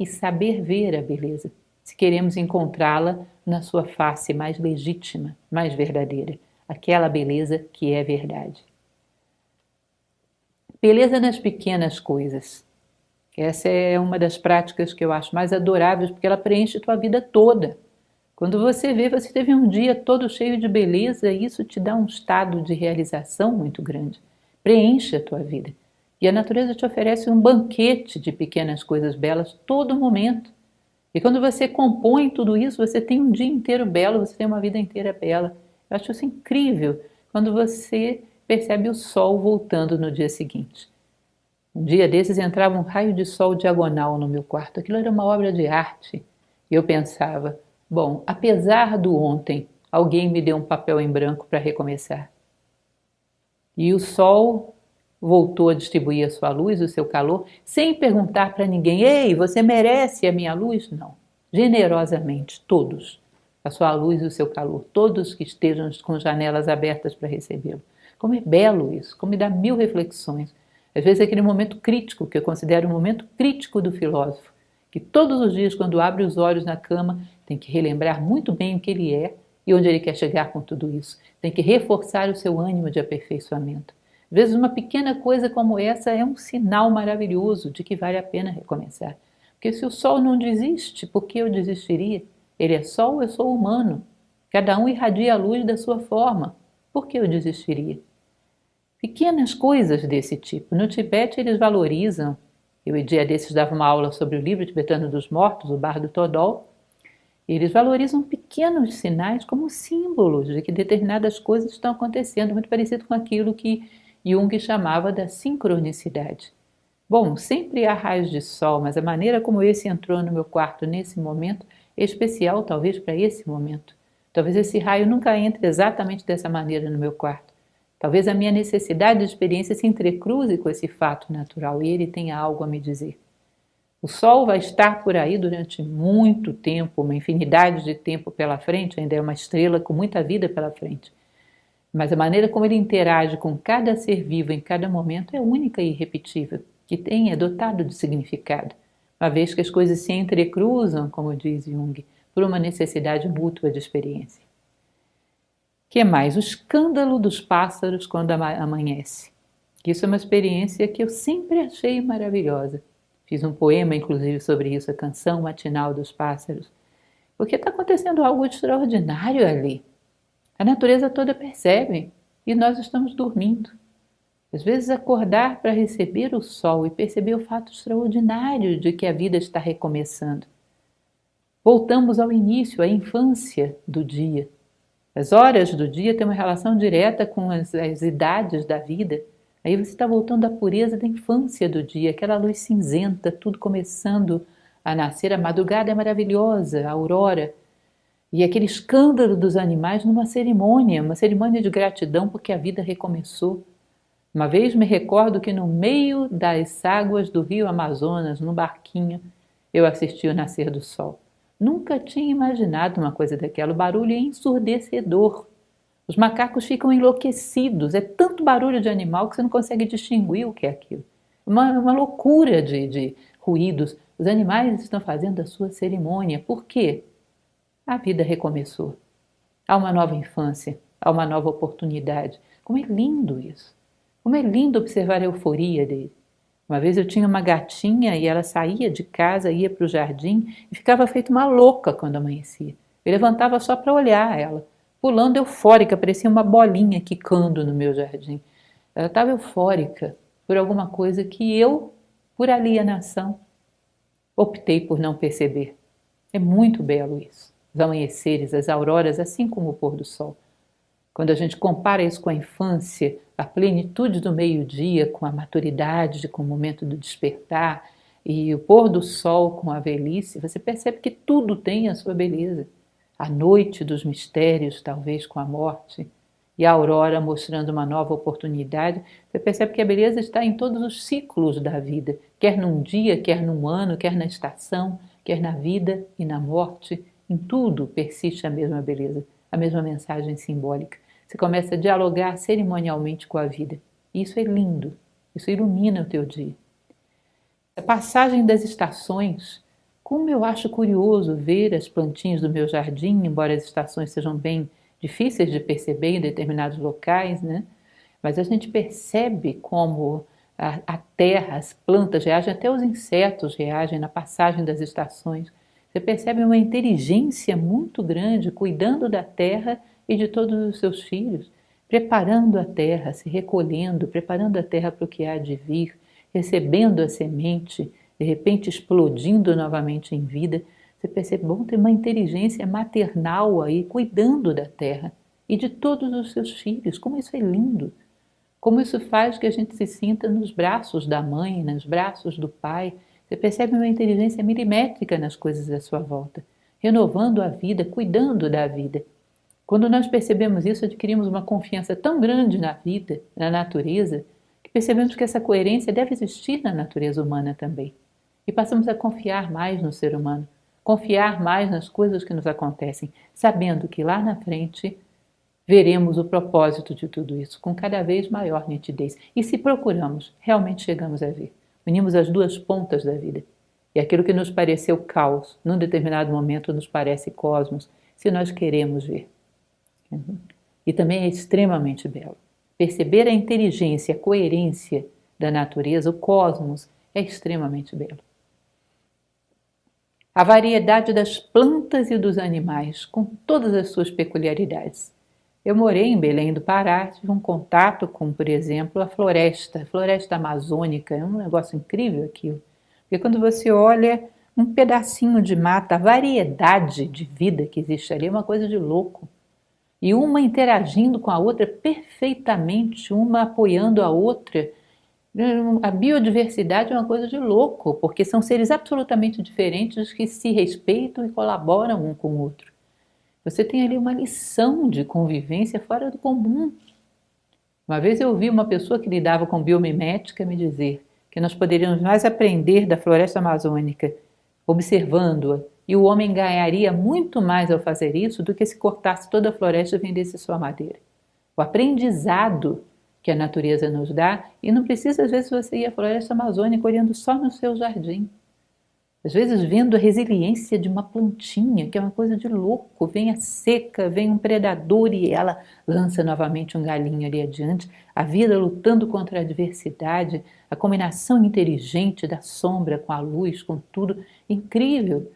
que saber ver a beleza, se queremos encontrá-la na sua face mais legítima, mais verdadeira, aquela beleza que é verdade. Beleza nas pequenas coisas. Essa é uma das práticas que eu acho mais adoráveis, porque ela preenche tua vida toda. Quando você vê, você teve um dia todo cheio de beleza, e isso te dá um estado de realização muito grande. Preenche a tua vida. E a natureza te oferece um banquete de pequenas coisas belas todo momento. E quando você compõe tudo isso, você tem um dia inteiro belo, você tem uma vida inteira bela. Eu acho isso incrível quando você percebe o sol voltando no dia seguinte. Um dia desses entrava um raio de sol diagonal no meu quarto. Aquilo era uma obra de arte. E eu pensava, bom, apesar do ontem, alguém me deu um papel em branco para recomeçar. E o sol voltou a distribuir a sua luz, o seu calor, sem perguntar para ninguém, ei, você merece a minha luz? Não. Generosamente, todos. A sua luz e o seu calor, todos que estejam com janelas abertas para recebê-lo. Como é belo isso, como me dá mil reflexões. Às vezes é aquele momento crítico, que eu considero o momento crítico do filósofo, que todos os dias, quando abre os olhos na cama, tem que relembrar muito bem o que ele é e onde ele quer chegar com tudo isso. Tem que reforçar o seu ânimo de aperfeiçoamento. Às vezes uma pequena coisa como essa é um sinal maravilhoso de que vale a pena recomeçar. Porque se o sol não desiste, por que eu desistiria? Ele é sol, eu sou humano. Cada um irradia a luz da sua forma. Por que eu desistiria? Pequenas coisas desse tipo. No Tibete eles valorizam, eu um dia desses dava uma aula sobre o livro tibetano dos mortos, o Bardo Thodol, eles valorizam pequenos sinais como símbolos de que determinadas coisas estão acontecendo, muito parecido com aquilo que Jung chamava da sincronicidade. Bom, sempre há raios de sol, mas a maneira como esse entrou no meu quarto nesse momento é especial talvez para esse momento. Talvez esse raio nunca entre exatamente dessa maneira no meu quarto. Talvez a minha necessidade de experiência se entrecruze com esse fato natural e ele tenha algo a me dizer. O sol vai estar por aí durante muito tempo, uma infinidade de tempo pela frente, ainda é uma estrela com muita vida pela frente. Mas a maneira como ele interage com cada ser vivo em cada momento é única e irrepetível, é dotado de significado, uma vez que as coisas se entrecruzam, como diz Jung, por uma necessidade mútua de experiência. Que mais? O escândalo dos pássaros quando amanhece. Isso é uma experiência que eu sempre achei maravilhosa. Fiz um poema, inclusive, sobre isso, a Canção Matinal dos Pássaros, porque está acontecendo algo extraordinário ali. A natureza toda percebe e nós estamos dormindo. Às vezes acordar para receber o sol e perceber o fato extraordinário de que a vida está recomeçando. Voltamos ao início, à infância do dia. As horas do dia têm uma relação direta com as idades da vida. Aí você está voltando à pureza da infância do dia, aquela luz cinzenta, tudo começando a nascer. A madrugada é maravilhosa, a aurora. E aquele escândalo dos animais numa cerimônia, uma cerimônia de gratidão porque a vida recomeçou. Uma vez me recordo que no meio das águas do rio Amazonas, num barquinho, eu assisti o nascer do sol. Nunca tinha imaginado uma coisa daquela, o barulho é ensurdecedor. Os macacos ficam enlouquecidos, é tanto barulho de animal que você não consegue distinguir o que é aquilo. Uma loucura de ruídos. Os animais estão fazendo a sua cerimônia. Por quê? A vida recomeçou. Há uma nova infância, há uma nova oportunidade. Como é lindo isso! Como é lindo observar a euforia dele. Uma vez eu tinha uma gatinha e ela saía de casa, ia para o jardim e ficava feito uma louca quando amanhecia. Eu levantava só para olhar ela, pulando eufórica, parecia uma bolinha quicando no meu jardim. Ela estava eufórica por alguma coisa que eu, por alienação, optei por não perceber. É muito belo isso. Os amanheceres, as auroras, assim como o pôr do sol. Quando a gente compara isso com a infância, a plenitude do meio-dia, com a maturidade, com o momento do despertar, e o pôr do sol com a velhice, você percebe que tudo tem a sua beleza. A noite dos mistérios, talvez com a morte, e a aurora mostrando uma nova oportunidade, você percebe que a beleza está em todos os ciclos da vida, quer num dia, quer num ano, quer na estação, quer na vida e na morte, em tudo persiste a mesma beleza, a mesma mensagem simbólica. Você começa a dialogar cerimonialmente com a vida. E isso é lindo, isso ilumina o teu dia. A passagem das estações Como eu acho curioso ver as plantinhas do meu jardim, embora as estações sejam bem difíceis de perceber em determinados locais, né? Mas a gente percebe como a terra, as plantas reagem, até os insetos reagem na passagem das estações. Você percebe uma inteligência muito grande cuidando da terra e de todos os seus filhos, preparando a terra, se recolhendo, preparando a terra para o que há de vir, recebendo a semente, de repente explodindo novamente em vida. Você percebe, bom, tem uma inteligência maternal aí cuidando da terra e de todos os seus filhos. Como isso é lindo! Como isso faz que a gente se sinta nos braços da mãe, nos braços do pai. Você percebe uma inteligência milimétrica nas coisas à sua volta, renovando a vida, cuidando da vida. Quando nós percebemos isso, adquirimos uma confiança tão grande na vida, na natureza, que percebemos que essa coerência deve existir na natureza humana também. E passamos a confiar mais no ser humano, confiar mais nas coisas que nos acontecem, sabendo que lá na frente veremos o propósito de tudo isso com cada vez maior nitidez. E se procuramos, realmente chegamos a ver. Unimos as duas pontas da vida. E aquilo que nos pareceu caos, num determinado momento nos parece cosmos, se nós queremos ver. E também é extremamente belo. Perceber a inteligência, a coerência da natureza, o cosmos, é extremamente belo. A variedade das plantas e dos animais, com todas as suas peculiaridades. Eu morei em Belém do Pará, tive um contato com, por exemplo, a floresta amazônica, é um negócio incrível aquilo. Porque quando você olha um pedacinho de mata, a variedade de vida que existe ali é uma coisa de louco. E uma interagindo com a outra perfeitamente, uma apoiando a outra. A biodiversidade é uma coisa de louco, porque são seres absolutamente diferentes que se respeitam e colaboram um com o outro. Você tem ali uma lição de convivência fora do comum. Uma vez eu ouvi uma pessoa que lidava com biomimética me dizer que nós poderíamos mais aprender da floresta amazônica observando-a, e o homem ganharia muito mais ao fazer isso do que se cortasse toda a floresta e vendesse sua madeira. O aprendizado que a natureza nos dá, e não precisa às vezes você ir à floresta amazônica olhando só no seu jardim. Às vezes vendo a resiliência de uma plantinha, que é uma coisa de louco, vem a seca, vem um predador e ela lança novamente um galinho ali adiante, a vida lutando contra a adversidade, a combinação inteligente da sombra com a luz, com tudo, incrível.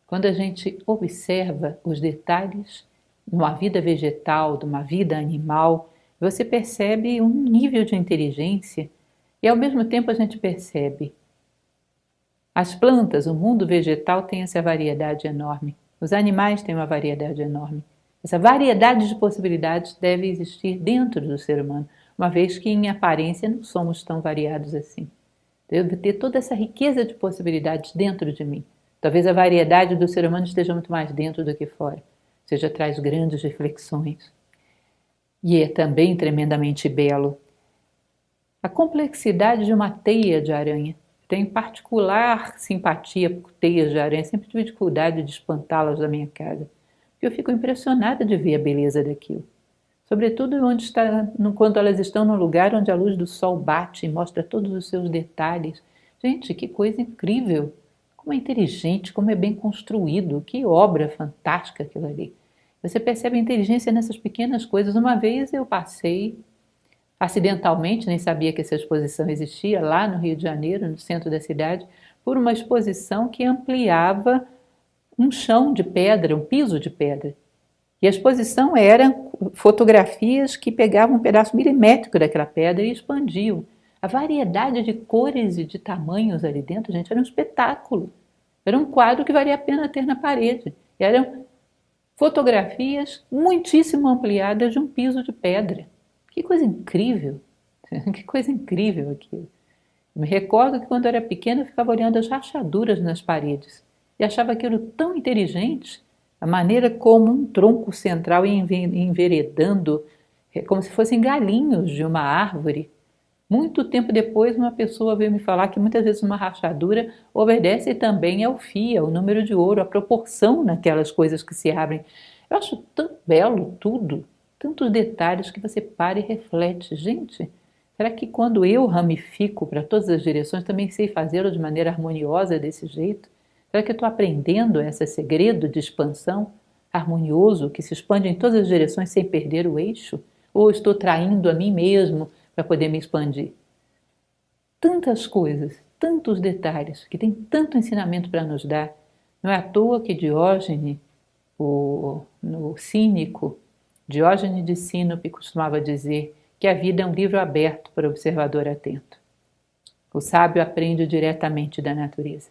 Quando a gente observa os detalhes de uma vida vegetal, de uma vida animal, você percebe um nível de inteligência e ao mesmo tempo a gente percebe as plantas, o mundo vegetal tem essa variedade enorme. Os animais têm uma variedade enorme. Essa variedade de possibilidades deve existir dentro do ser humano, uma vez que em aparência não somos tão variados assim. Devo ter toda essa riqueza de possibilidades dentro de mim. Talvez a variedade do ser humano esteja muito mais dentro do que fora. Ou seja, traz grandes reflexões. E é também tremendamente belo a complexidade de uma teia de aranha. Tenho particular simpatia por teias de aranha, sempre tive dificuldade de espantá-las da minha casa, porque eu fico impressionada de ver a beleza daquilo. Sobretudo quando elas estão num lugar onde a luz do sol bate e mostra todos os seus detalhes. Gente, que coisa incrível! Como é inteligente, como é bem construído, que obra fantástica aquilo ali. Você percebe a inteligência nessas pequenas coisas. Uma vez eu passei acidentalmente, nem sabia que essa exposição existia, lá no Rio de Janeiro, no centro da cidade, por uma exposição que ampliava um chão de pedra, um piso de pedra. E a exposição era fotografias que pegavam um pedaço milimétrico daquela pedra e expandiam. A variedade de cores e de tamanhos ali dentro, gente, era um espetáculo. Era um quadro que valia a pena ter na parede. Eram fotografias muitíssimo ampliadas de um piso de pedra. Que coisa incrível! Que coisa incrível aquilo! Eu me recordo que quando eu era pequena eu ficava olhando as rachaduras nas paredes e achava aquilo tão inteligente, a maneira como um tronco central ia enveredando, como se fossem galinhos de uma árvore. Muito tempo depois uma pessoa veio me falar que muitas vezes uma rachadura obedece também ao fio, ao número de ouro, à proporção naquelas coisas que se abrem. Eu acho tão belo tudo. Tantos detalhes que você para e reflete. Gente, será que quando eu ramifico para todas as direções também sei fazê-lo de maneira harmoniosa desse jeito? Será que eu estou aprendendo esse segredo de expansão harmonioso que se expande em todas as direções sem perder o eixo? Ou estou traindo a mim mesmo para poder me expandir? Tantas coisas, tantos detalhes, que tem tanto ensinamento para nos dar. Não é à toa que Diógenes, no Cínico, Diógenes de Sinope costumava dizer que a vida é um livro aberto para o observador atento. O sábio aprende diretamente da natureza.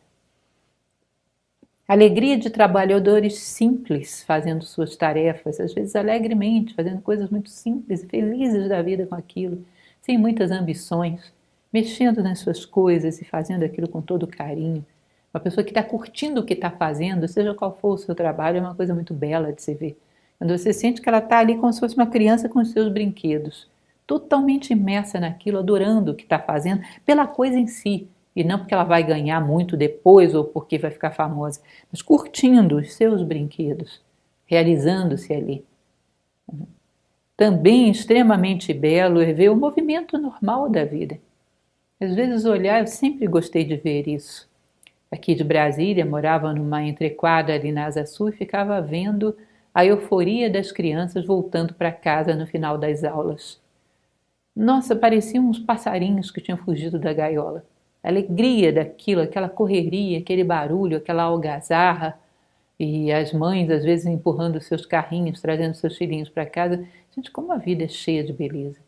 A alegria de trabalhadores simples fazendo suas tarefas, às vezes alegremente, fazendo coisas muito simples e felizes da vida com aquilo, sem muitas ambições, mexendo nas suas coisas e fazendo aquilo com todo carinho. Uma pessoa que está curtindo o que está fazendo, seja qual for o seu trabalho, é uma coisa muito bela de se ver. Quando você sente que ela está ali como se fosse uma criança com os seus brinquedos, totalmente imersa naquilo, adorando o que está fazendo, pela coisa em si, e não porque ela vai ganhar muito depois ou porque vai ficar famosa, mas curtindo os seus brinquedos, realizando-se ali. Também extremamente belo é ver o movimento normal da vida. Às vezes olhar, eu sempre gostei de ver isso. Aqui de Brasília, morava numa entrequadra ali na Asa Sul e ficava vendo a euforia das crianças voltando para casa no final das aulas. Nossa, pareciam uns passarinhos que tinham fugido da gaiola. A alegria daquilo, aquela correria, aquele barulho, aquela algazarra, e as mães às vezes empurrando seus carrinhos, trazendo seus filhinhos para casa. Gente, como a vida é cheia de beleza.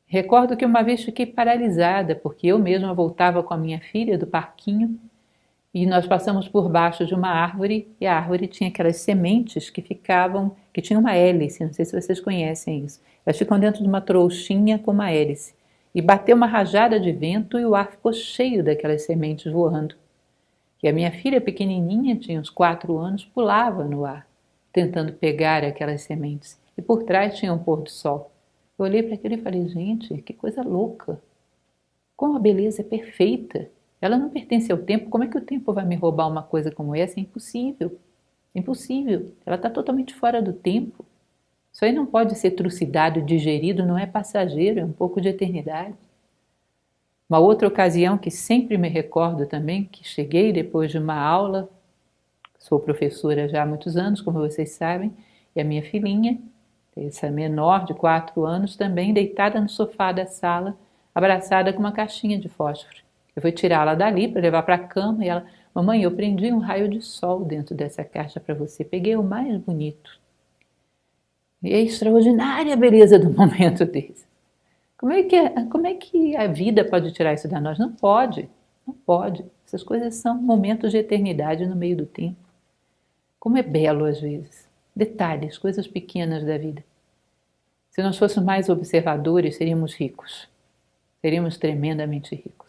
Recordo que uma vez fiquei paralisada, porque eu mesma voltava com a minha filha do parquinho e nós passamos por baixo de uma árvore e a árvore tinha aquelas sementes que tinham uma hélice, não sei se vocês conhecem isso. Elas ficam dentro de uma trouxinha com uma hélice. E bateu uma rajada de vento e o ar ficou cheio daquelas sementes voando. E a minha filha pequenininha, tinha uns 4 anos, pulava no ar, tentando pegar aquelas sementes. E por trás tinha um pôr do sol. Eu olhei para aquilo e falei, gente, que coisa louca. Como a beleza é perfeita. Ela não pertence ao tempo. Como é que o tempo vai me roubar uma coisa como essa? É impossível. Impossível. Ela está totalmente fora do tempo. Isso aí não pode ser trucidado, digerido, não é passageiro, é um pouco de eternidade. Uma outra ocasião que sempre me recordo também, que cheguei depois de uma aula, sou professora já há muitos anos, como vocês sabem, e a minha filhinha, essa menor de 4 anos, também deitada no sofá da sala, abraçada com uma caixinha de fósforo. Eu fui tirá-la dali para levar para a cama e ela, mamãe, eu prendi um raio de sol dentro dessa caixa para você, peguei o mais bonito. E é extraordinária a beleza do momento desse. Como é que a vida pode tirar isso da nós? Não pode, não pode. Essas coisas são momentos de eternidade no meio do tempo. Como é belo às vezes. Detalhes, coisas pequenas da vida. Se nós fôssemos mais observadores, seríamos ricos. Seríamos tremendamente ricos.